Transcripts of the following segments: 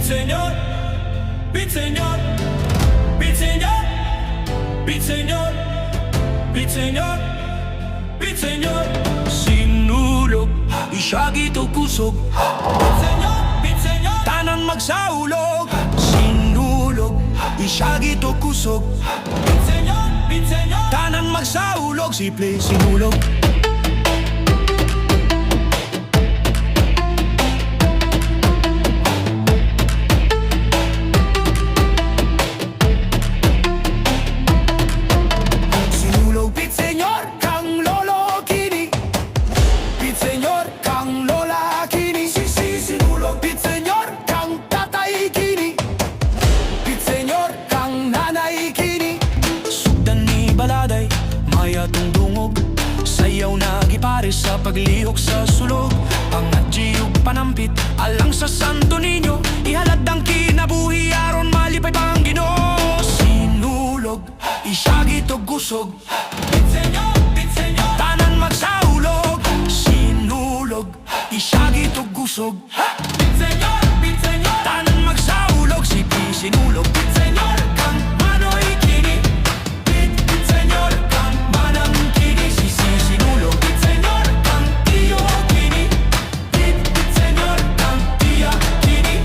señor, beat señor, beat señor, beat señor, beat señor, beat señor. Sinulog, isyagi to kusog. Beat señor, tanan magsaulog. Sinulog, isyagi to kusog. Beat señor, tanan magsaulog. Simple sinulog. Mayatong dungog, sayaw na gipares sa paglihok sa sulog. Pangadjiyog panampit, alang sa Santo Niño, ihalad ang kinabuhi aron malipay pang Ginoo. Sinulog, isyagi to gusog. Beat señor, tanan magsaulog. Sinulog, isyagi to gusog. Beat señor, tanan magsaulog. Sipi sinulog. Beat señor, kang manoy kini. Beat señor, kang manang kini. Sisi sinulog. Beat señor, kang tiyo kini. Beat señor, kang tiya kini.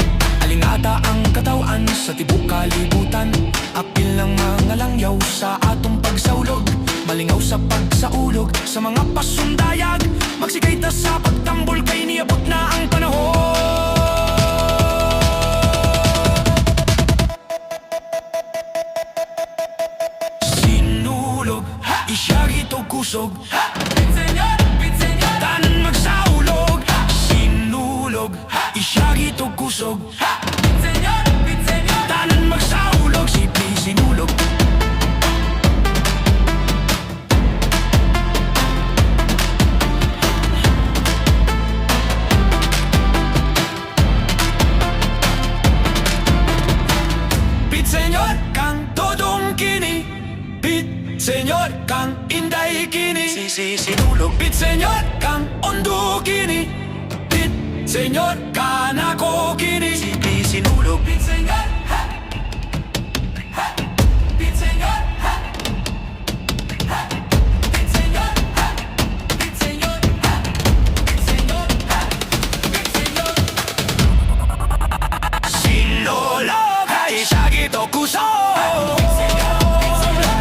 Alingata ang katawan sa tibok kalibutan. Apil ng mga langyaw sa atong pagsaulog. Malingaw sa pagsaulog sa mga pasundayag. Magsigay ta sa pagtambol kay niabot na ang panahon. Sinulog, isyagi to kusog. Beat señor, tanan magsaulog. Sinulog, isyagi to kusog. Beat señor, tanan magsaulog. Sipi sinulog. Señor, kang todong kini. Beat señor, kang inday kini. Sisi sinulog. Beat señor, kang ondo kini. Beat señor, kanako kini. Sipi sinulog. Beat señor, ha. Ha. Beat señor, ha. Ha. Beat señor, ha. Beat señor, ha. Beat señor, ha. Beat señor. Sinulog, isyagi to kusog.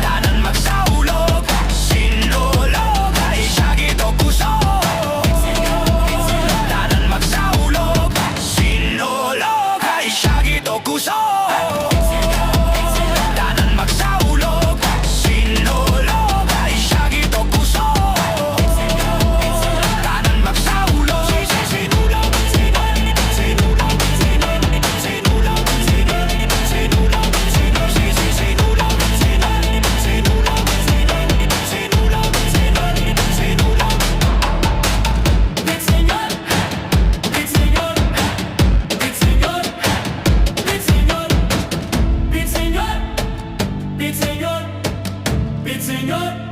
Tanan magsaulog. Sinulog, isyagi to kusog. Tanan magsaulog. Sinulog, isyagi to kusog. Tanan magsaulog. Sinulog, isyagi to kusog. Tanan magsaulog. Sinulog, sinulog, sinulog, sinulog. Beat señor,